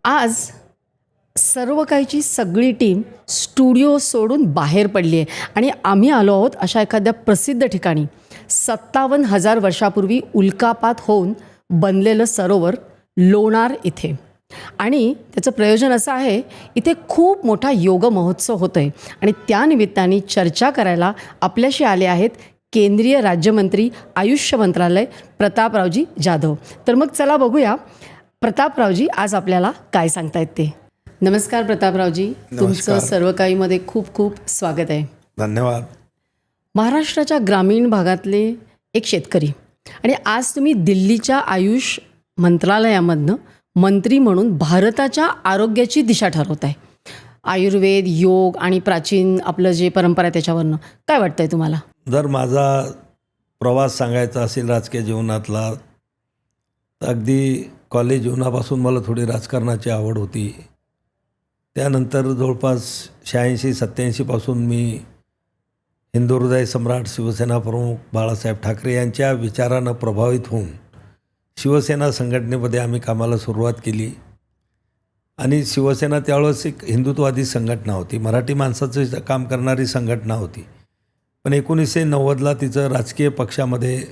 आज सर्व काहीची सगळी टीम स्टुडिओ सोडून बाहेर पडली आहे आणि आम्ही आलो आहोत अशा एखाद्या प्रसिद्ध ठिकाणी. 57,000 वर्षापूर्वी उल्कापात होऊन बनलेलं सरोवर लोणार इथे. आणि त्याचं प्रयोजन असं आहे, इथे खूप मोठा योग महोत्सव होतो आहे आणि त्यानिमित्ताने चर्चा करायला आपल्याशी आले आहेत केंद्रीय राज्यमंत्री आयुष मंत्रालय प्रतापरावजी जाधव. तर मग चला बघूया प्रतापरावजी आज आपल्याला काय सांगतायत ते. नमस्कार प्रतापरावजी, तुमचं सर्व काहीमध्ये खूप खूप स्वागत आहे. धन्यवाद. महाराष्ट्राच्या ग्रामीण भागातले एक शेतकरी आणि आज तुम्ही दिल्लीच्या आयुष मंत्रालयामधनं मंत्री म्हणून भारताच्या आरोग्याची दिशा ठरवत आहे. आयुर्वेद, योग आणि प्राचीन आपलं जे परंपरा आहे त्याच्यावरनं काय वाटतं आहे तुम्हाला? जर माझा प्रवास सांगायचा असेल राजकीय जीवनातला, तर अगदी कॉलेज जीवनापासून मला थोडी राजकारणाची आवड होती. त्यानंतर जवळपास 86-87 मी हिंदू हृदय सम्राट शिवसेना प्रमुख बाळासाहेब ठाकरे यांच्या विचारानं प्रभावित होऊन शिवसेना संघटनेमध्ये आम्ही कामाला सुरुवात केली. आणि शिवसेना त्यावेळेस एक हिंदुत्ववादी संघटना होती, मराठी माणसाचं काम करणारी संघटना होती. पण 1990ला तिचं राजकीय पक्षामध्ये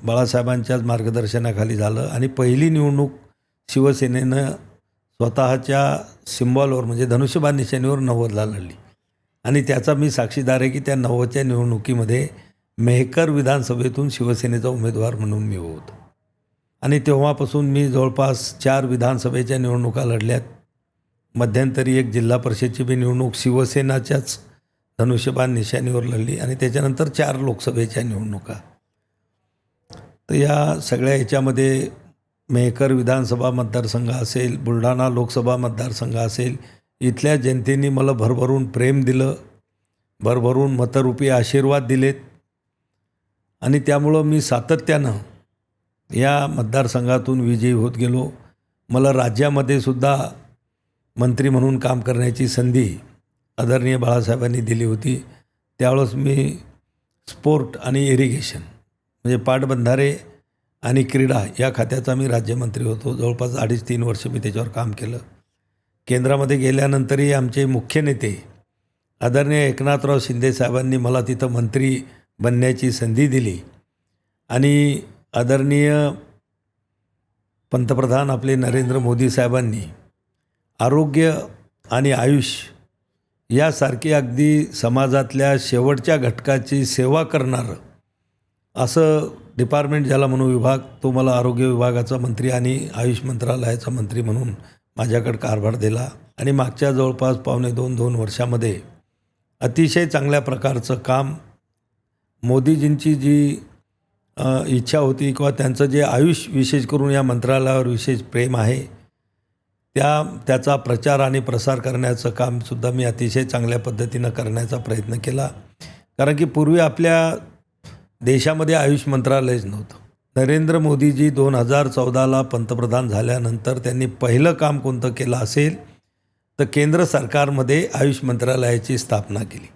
बाळासाहेबांच्याच मार्गदर्शनाखाली झालं आणि पहिली निवडणूक शिवसेनेनं स्वतःच्या सिम्बॉलवर म्हणजे धनुष्यबाण निशाणीवर 90ला लढली. आणि त्याचा मी साक्षीदार आहे की त्या 90च्या निवडणुकीमध्ये मेहकर विधानसभेतून शिवसेनेचा उमेदवार म्हणून मी होतो. आणि तेव्हापासून मी जवळपास 4 विधानसभेच्या निवडणुका लढल्यात. मध्यंतरी एक जिल्हा परिषदची बी निवडणूक शिवसेनाच्याच धनुष्यबाण निशाणीवर लढली आणि त्याच्यानंतर 4 लोकसभेच्या निवडणुका. तर या सगळ्या ह्याच्यामध्ये मेहकर विधानसभा मतदारसंघ असेल, बुलढाणा लोकसभा मतदारसंघ असेल, इथल्या जनतेने मला भरभरून प्रेम दिलं, भरभरून मतरूपी आशीर्वाद दिलेत. आणि त्यामुळं मी सातत्यानं या मतदारसंघातून विजयी होत गेलो. मला राज्यामध्ये सुद्धा मंत्री म्हणून काम करण्याची संधी आदरणीय बाळासाहेबांनी दिली होती. त्यावेळेस मी स्पोर्ट आणि इरिगेशन म्हणजे पाटबंधारे आणि क्रीडा या खात्याचा मी राज्यमंत्री होतो. जवळपास 2.5-3 वर्ष मी त्याच्यावर काम केलं. केंद्रामध्ये गेल्यानंतरही आमचे मुख्य नेते आदरणीय एकनाथराव शिंदे साहेबांनी मला तिथं मंत्री बनण्याची संधी दिली. आणि आदरणीय पंतप्रधान आपले नरेंद्र मोदी साहेबांनी आरोग्य आणि आयुष यासारखी अगदी समाजातल्या शेवटच्या घटकाची सेवा करणारं असं डिपार्टमेंट ज्याला म्हणू विभाग, तो मला आरोग्य विभागाचा मंत्री आणि आयुष मंत्रालयाचा मंत्री म्हणून माझ्याकडे कारभार दिला. आणि मागच्या जवळपास 2.5-2 वर्षामध्ये अतिशय चांगल्या प्रकारचं काम मोदीजींची जी इच्छा होती किंवा त्यांचं जे आयुष विशेष करून या मंत्रालयावर विशेष प्रेम आहे त्याचा प्रचार आणि प्रसार करण्याचं कामसुद्धा मी अतिशय चांगल्या पद्धतीनं करण्याचा प्रयत्न केला. कारण की पूर्वी आपल्या देशामध्ये आयुष मंत्रालयच नव्हतं. नरेंद्र मोदीजी 2014ला पंतप्रधान झाल्यानंतर त्यांनी पहिलं काम कोणतं केलं असेल तर केंद्र सरकारमध्ये आयुष मंत्रालयाची स्थापना केली.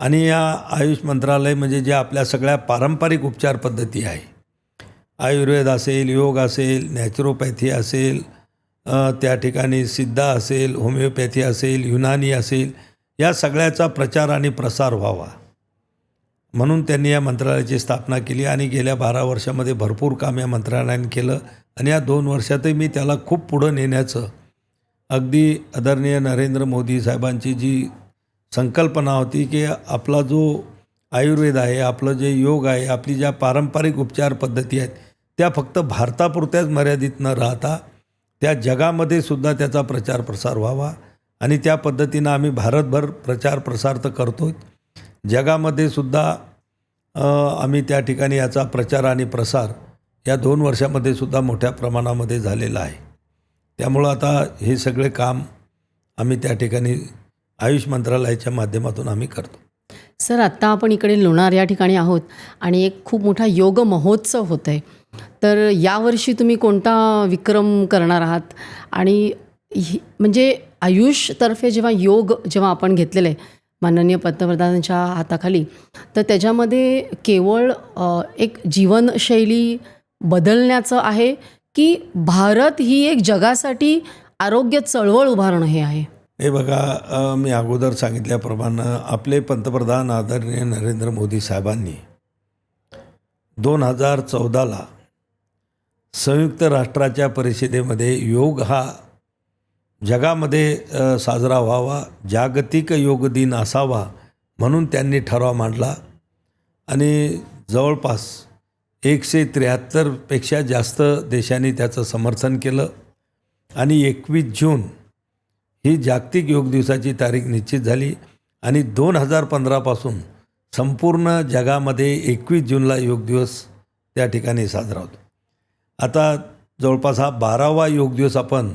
आणि या आयुष मंत्रालय म्हणजे जे आपल्या सगळ्या पारंपरिक उपचार पद्धती आहे, आयुर्वेद असेल, योग असेल, नॅचरोपॅथी असेल, त्या ठिकाणी सिद्धा असेल, होमिओपॅथी असेल, युनानी असेल, या सगळ्याचा प्रचार आणि प्रसार व्हावा म्हणून त्यांनी या मंत्रालयाची स्थापना केली. आणि गेल्या 12 वर्षामध्ये भरपूर काम या मंत्रालयाने केलं. आणि या 2 वर्षातही मी त्याला खूप पुढं नेण्याचं अगदी आदरणीय नरेंद्र मोदी साहेबांची जी संकल्पना होती की आपला जो आयुर्वेद आहे, आपलं जे योग आहे, आपली ज्या पारंपरिक उपचार पद्धती आहेत त्या फक्त भारतापुरत्याच मर्यादित न राहता त्या जगामध्ये सुद्धा त्याचा प्रचार प्रसार व्हावा. आणि त्या पद्धतीनं आम्ही भारतभर प्रचार प्रसार तर करतो, जगामध्ये सुद्धा आम्ही त्या ठिकाणी याचा प्रचार आणि प्रसार या 2 वर्षामध्ये सुद्धा मोठ्या प्रमाणामध्ये झालेला आहे. त्यामुळं आता हे सगळे काम आम्ही त्या ठिकाणी आयुष मंत्रालयाच्या माध्यमातून आम्ही करतो. सर, आत्ता आपण इकडे लोणार या ठिकाणी आहोत आणि एक खूप मोठा योग महोत्सव होत आहे. तर यावर्षी तुम्ही कोणता विक्रम करणार आहात? आणि म्हणजे आयुषतर्फे जेव्हा आपण घेतलेलं आहे माननीय पंतप्रधानांच्या हाताखाली, तर त्याच्यामध्ये केवळ एक जीवनशैली बदलण्याचं आहे की भारत ही एक जगासाठी आरोग्य चळवळ उभारणं हे आहे? हे बघा, मी अगोदर सांगितल्याप्रमाणे आपले पंतप्रधान आदरणीय नरेंद्र मोदी साहेबांनी 2014ला संयुक्त राष्ट्राच्या परिषदेमध्ये योग हा जगामध्ये साजरा व्हावा, जागतिक योग दिन असावा म्हणून त्यांनी ठराव मांडला आणि जवळपास 173पेक्षा जास्त देशांनी त्याचं समर्थन केलं आणि 21 जून ही जागतिक योग दिवसाची तारीख निश्चित झाली आणि 2015पासून संपूर्ण जगामध्ये 21 जूनला योग दिवस त्या ठिकाणी साजरा होतो. आता जवळपास हा 12वा योग दिवस आपण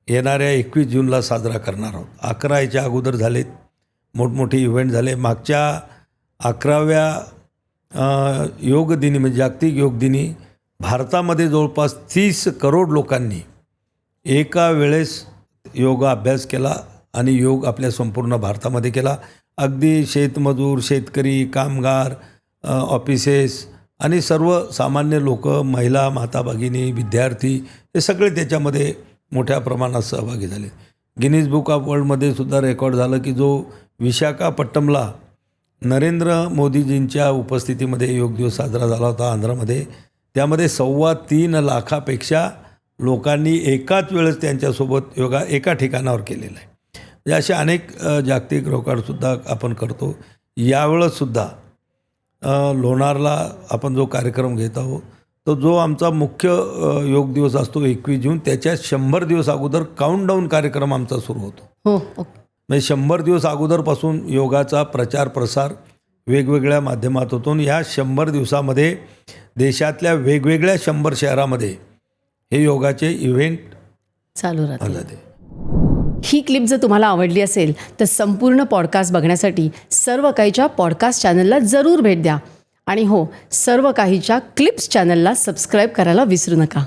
येणाऱ्या 21 जूनला साजरा करणार आहोत. 11 याच्या अगोदर झालेत, मोठमोठे इव्हेंट झाले. मागच्या 11व्या योग दिनी म्हणजे जागतिक योग दिनी भारतामध्ये जवळपास 30 करोड लोकांनी एका वेळेस योगा अभ्यास केला आणि योग आपल्या संपूर्ण भारतामध्ये केला. अगदी शेतमजूर, शेतकरी, कामगार, ऑफिसेस आणि सर्वसामान्य लोक, महिला, माता भगिनी, विद्यार्थी हे सगळे त्याच्यामध्ये मोठ्या प्रमाणात सहभागी झाले. गिनीज बुक ऑफ वर्ल्डमध्ये सुद्धा रेकॉर्ड झालं की जो विशाखापट्टणमला नरेंद्र मोदीजींच्या उपस्थितीमध्ये योग दिवस साजरा झाला होता आंध्रामध्ये, त्यामध्ये 3.25 लाखापेक्षा लोकांनी एकाच वेळेस त्यांच्यासोबत योगा एका ठिकाणावर केलेला आहे. म्हणजे असे अनेक जागतिक रेकॉर्डसुद्धा आपण करतो. यावेळेससुद्धा लोणारला आपण जो कार्यक्रम घेत आहोत तो जो आमचा मुख्य योग दिवस असतो 21 जून, त्याच्या 100 दिवस अगोदर काउंटडाऊन कार्यक्रम आमचा सुरू होतो. हो, म्हणजे 100 दिवस अगोदरपासून योगाचा प्रचार प्रसार वेगवेगळ्या माध्यमातून या 100 दिवसामध्ये देशातल्या वेगवेगळ्या 100 शहरामध्ये हे योगाचे इव्हेंट चालू राहतील. झाले. ही क्लिप जर तुम्हाला आवडली असेल तर संपूर्ण पॉडकास्ट बघण्यासाठी सर्व काहीच्या पॉडकास्ट चॅनलला जरूर भेट द्या. आणि हो, सर्व काहीच्या क्लिप्स चॅनलला सबस्क्राईब करायला विसरू नका.